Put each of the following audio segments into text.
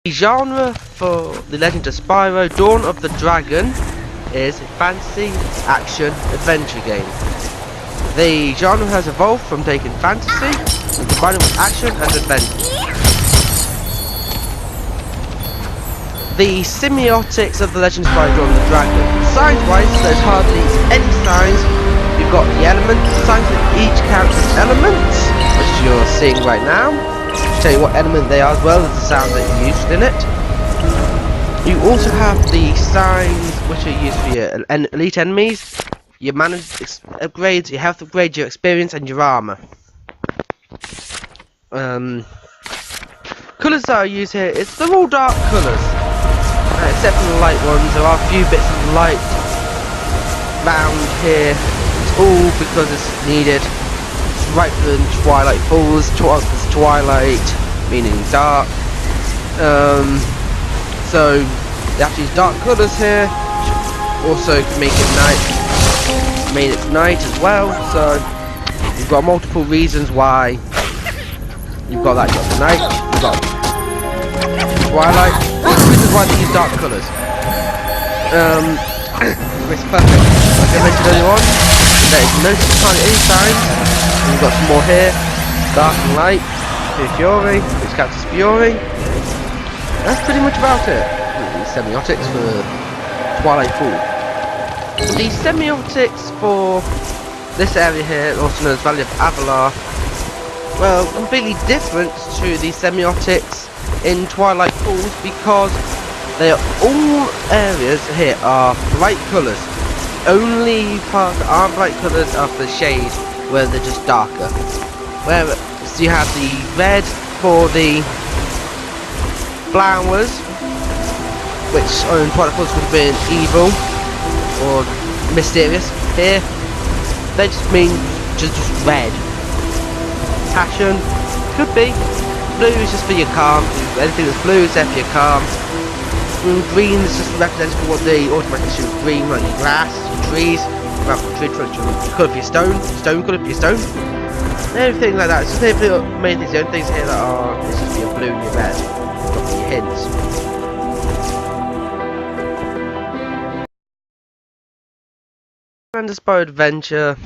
The genre for The Legend of Spyro Dawn of the Dragon is a fantasy, action, adventure game. The genre has evolved from taking fantasy and combining with action and adventure. The semiotics of The Legend of Spyro Dawn of the Dragon. Science-wise, there's hardly any science. You've got the elements, science of each character's elements, which you're seeing right now. I'll tell you what element they are as well as the sound that you used in it. You also have the signs which are used for your elite enemies, your mana upgrades, your health upgrades, your experience, and your armor. Colours that are used here, they're all dark colours. Except for the light ones, there are a few bits of light round here. It's all because it's needed. It's right when twilight falls, because twilight meaning dark. So they have to use dark colours here. Also make it night. Made it night as well. So you've got multiple reasons why you've got that. You've got the night. You've got twilight. This is why they use dark colours. It's perfect. Like I mentioned earlier on, there is no any signs. And you've got some more here. Dark and light. Fury, which captures Fury. That's pretty much about it. The semiotics for Twilight Fall. The semiotics for this area here, also known as Valley of Avalar, well, completely different to the semiotics in Twilight Falls because they are all areas here are bright colours. Only parts that aren't bright colours are for the shade where they're just darker. Where so you have the red for the flowers, which in Twilight Falls would have been evil or mysterious. Here they just mean just red. Passion could be. Blue is just for your calm. Anything that's blue is there for your calm. Green is just representative of what the automatic should be. Green, like your grass, your trees, tree colour for your stone, stone colour for your stone. Everything like that. It's just the main things. The only things here that are it's just your blue and your red. Got your hints. And the Spyro Adventure,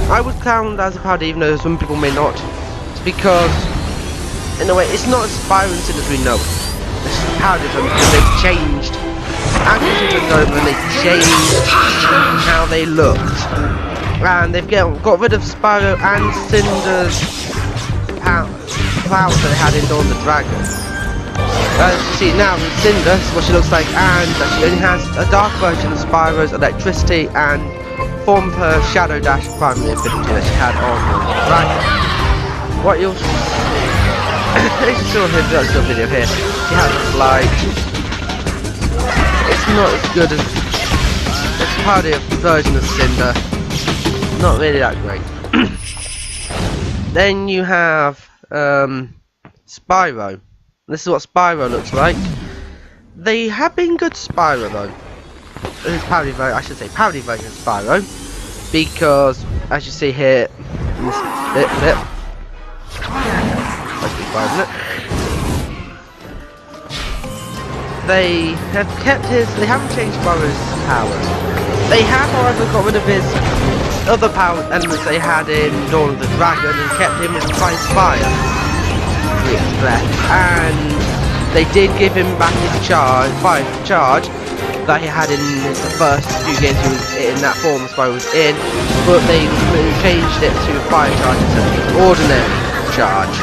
I would count as a parody, even though some people may not. It's because, in a way, it's not as Spyro and Cinder as we know. It's a parody of them because they've changed. Acquisitions over and they've changed how they looked. And they've got rid of Spyro and Cinder's powers that they had in Dawn of the Dragon. As you see now with Cinder, this is what she looks like, and she only has a dark version of Spyro's electricity and form of her Shadow Dash primary ability that she had on the Dragon. What you'll see, you still hear the video here, she has a light. It's not as good as it's a parody of the version of Cinder. Not really that great. Then you have Spyro. This is what Spyro looks like. They have been good Spyro though. This is parody version, I should say parody version of Spyro, because as you see here in this bit, they have kept they haven't changed Spyro's powers. They have, however, got rid of his other power elements they had in Dawn of the Dragon and kept him with Fire. And they did give him back his charge that he had in the first few games he was in that form Spyro was in, but they changed it to fire charge instead of ordinary charge.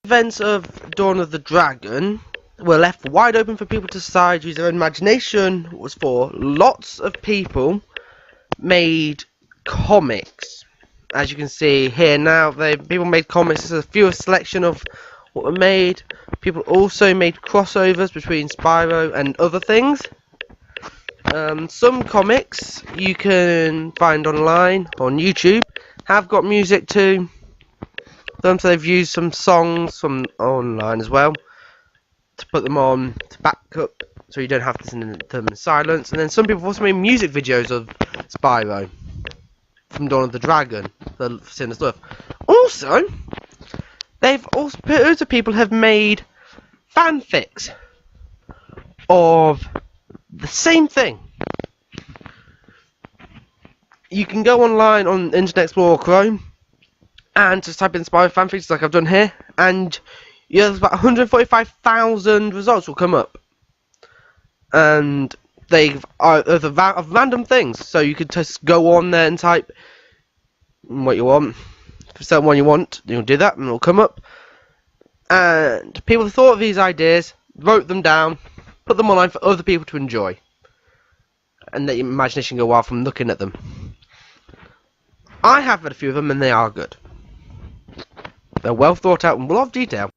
Events of Dawn of the Dragon were left wide open for people to decide, use their own imagination. Was for lots of people made comics. As you can see here now, people made comics. This is a few selection of what were made. People also made crossovers between Spyro and other things. Some comics you can find online on YouTube have got music to them, so they've used some songs from online as well to put them on to back up, so you don't have to listen to them in silence. And then some people also made music videos of Spyro. from Dawn of the Dragon, the Cinder stuff. Also, loads of people have made fanfics of the same thing. You can go online on Internet Explorer Chrome and just type in Spyro fanfics like I've done here, and there's about 145,000 results will come up. And they've of random things, so you could just go on there and type what you want. For someone you want, you'll do that and it'll come up. And people thought of these ideas, wrote them down, put them online for other people to enjoy, and let your imagination go wild from looking at them. I have read a few of them and they are good. They're well thought out and a lot of detail.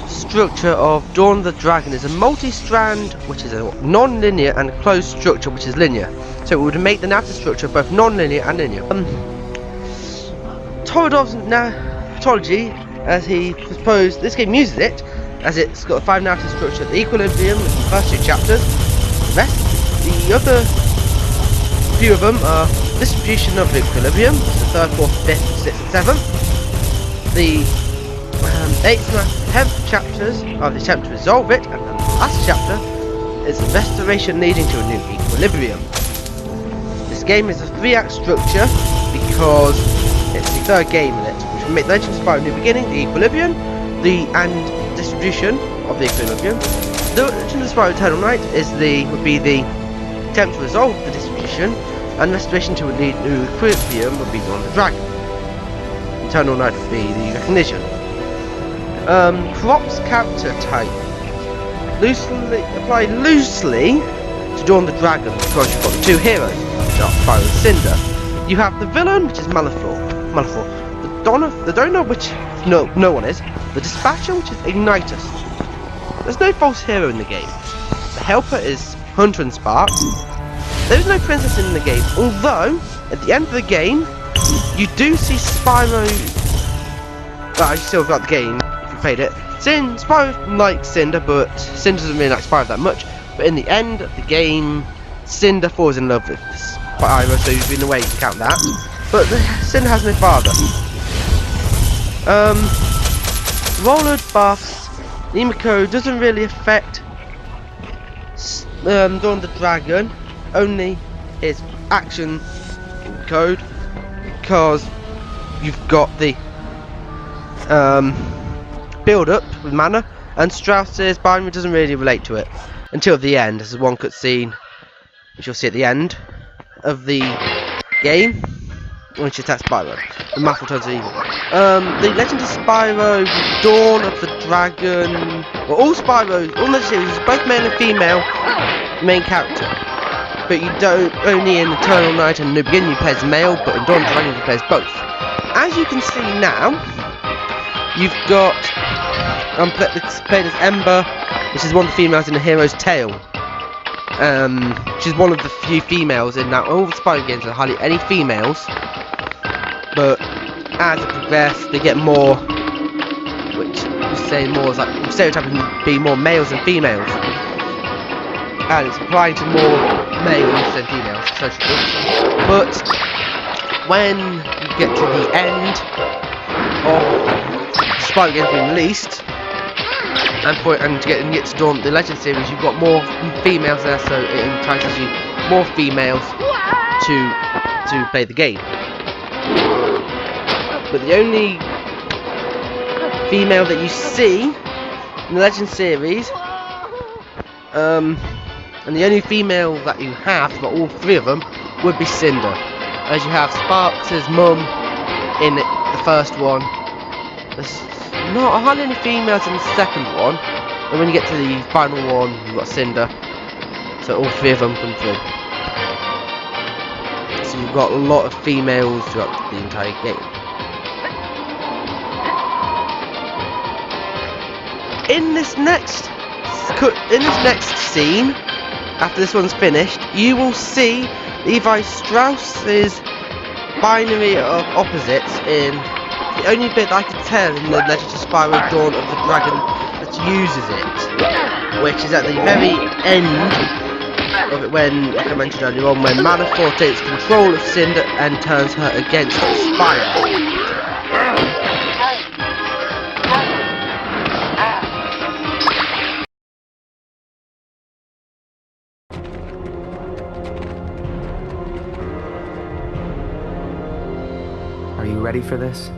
Structure of Dawn of the Dragon is a multi-strand, which is a non-linear, and closed structure, which is linear. So it would make the narrative structure both non-linear and linear. Torodov's mythology, as he proposed, this game uses it, as it's got a 5 narrative structure. The Equilibrium is the first 2 chapters. The other few of them are distribution of the Equilibrium, the 3rd, 4th, 5th, 6th, and 7th. The 8th and 10th chapters are the attempt to resolve it, and the last chapter is the restoration leading to a new equilibrium. This game is a 3-act structure because it's the 3rd game in it, which will make Legend of Spyro New Beginning, the equilibrium, and distribution of the equilibrium. The Legend of Spyro Eternal Night would be the attempt to resolve the distribution, and restoration to a new equilibrium would be Dawn of the Dragon. Eternal Night would be the recognition. Props character type. Apply loosely to Dawn of the Dragon because you've got the 2 heroes, which are Spyro and Cinder. You have the villain, which is Malifaux. The donor, which no one is. The dispatcher, which is Ignitus. There's no false hero in the game. The helper is Hunter and Spark. There is no princess in the game, although at the end of the game you do see Spyro. I still got the game. Played it. Spyro likes Cinder, but Cinder doesn't really like Spyro that much. But in the end of the game, Cinder falls in love with Spyro, so he's been away, you can count that. But Cinder has no father. Roller buffs. Nemiko doesn't really affect Dawn of the Dragon, only his action code, because you've got the build up with mana, and Strauss's binary doesn't really relate to it until the end. There's one cutscene which you'll see at the end of the game which attacks Spyro. The Mathel turns evil. The Legend of Spyro, Dawn of the Dragon, well, all Legend series, both male and female main character. But you don't, only in Eternal Night and New Beginning you play as male, but in Dawn of the Dragon you play as both. As you can see now, you've got played as Ember, which is one of the females in the hero's tale. She's one of the few females in that. All the Spyro games are hardly any females, but as it progresses, they get more, which you say more is like stereotyping be more males than females, and it's applying to more males than females, social groups. But when you get to the end of Spyro games being released, and to get to Dawn the Legend series, you've got more females there, so it entices you more females to play the game. But the only female that you see in the Legend series, and the only female that you have for all 3 of them would be Cinder, as you have Sparks' mum in the first one. There's not hardly any females in the second one, and when you get to the final one, you've got Cinder. So all 3 of them come through. So you've got a lot of females throughout the entire game. In this next in this next scene, after this one's finished, you will see Levi Strauss's binary of opposites in the only bit I could tell in the Legend of Spyro Dawn of the Dragon that uses it, which is at the very end of it when, like I mentioned earlier on, when Manifold takes control of Cinder and turns her against Spyro. Are you ready for this?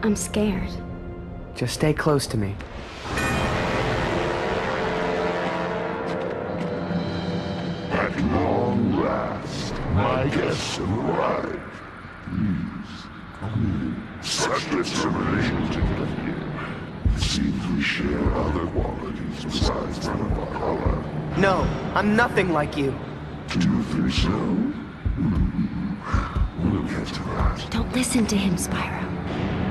I'm scared. Just stay close to me. At long last, my guests have arrived. Please, come in. Such determination to get here. It seems we share other qualities besides that of our color. No, I'm nothing like you. Do you think so? We'll get to that. Don't listen to him, Spyro.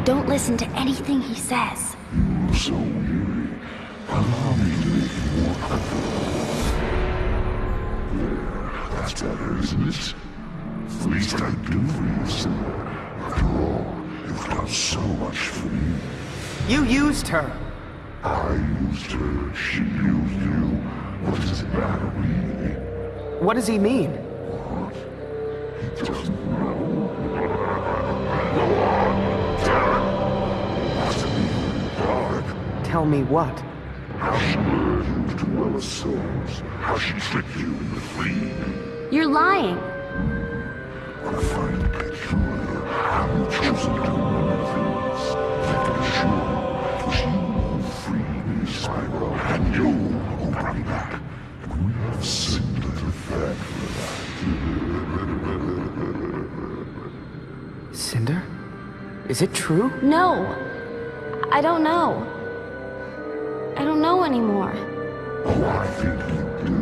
Don't listen to anything he says. You're so weary. Allow me to make you more comfortable. There, that's better, isn't it? The least I do for you, Cinder. After all, you've done so much for me. You used her. I used her, she used you. What does it matter, really? What does he mean? What? He doesn't know. Go on, tell him. What's it mean in the dark? Tell me what? How she lured you to Wella's souls. How she tricked you into fleeing. You're lying. I find it peculiar how you chosen to remember things. But to be sure, it was you who freed me, Spyro, and you who brought me back. And we have Cinder to thank for that. Cinder? Is it true? No. I don't know. I don't know anymore. Oh, I think you do.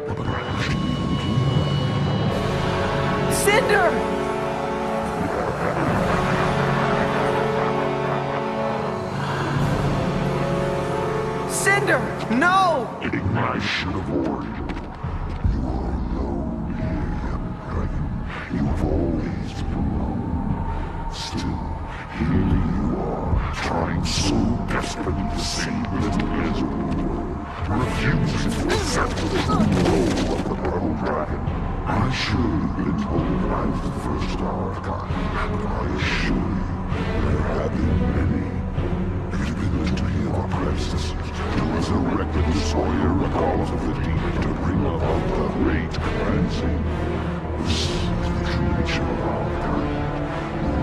But perhaps you do. Cinder! Cinder! No! I should have warned you. You are alone here, Dragon. You have always been alone. Still, here you are, trying so desperately to save little Israel, refusing to accept the role of the Purple Dragon. I should have been told I was the first Archive, but I assure you, there have been many. It had been to be of our predecessors to resurrect the destroyer recalls of the demon to bring about the great cleansing. This is the true nature of our kind.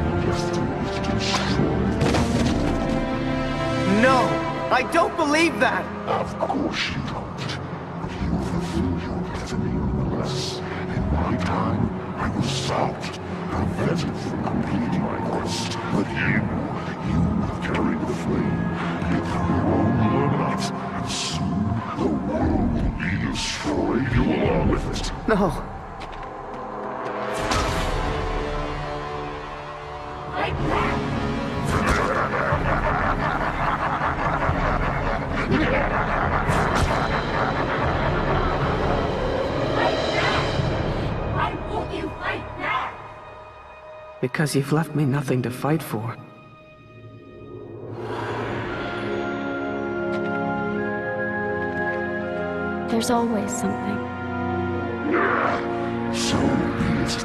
Your destiny is to destroy the world. No! I don't believe that! Of course you don't. But you will fulfill your destiny nonetheless. In my time, I was stopped, prevented from completing my quest. But you have carried the flame, be it through your own will or not, and soon the world will be destroyed, you along with it. No. Because you've left me nothing to fight for. There's always something. So be it.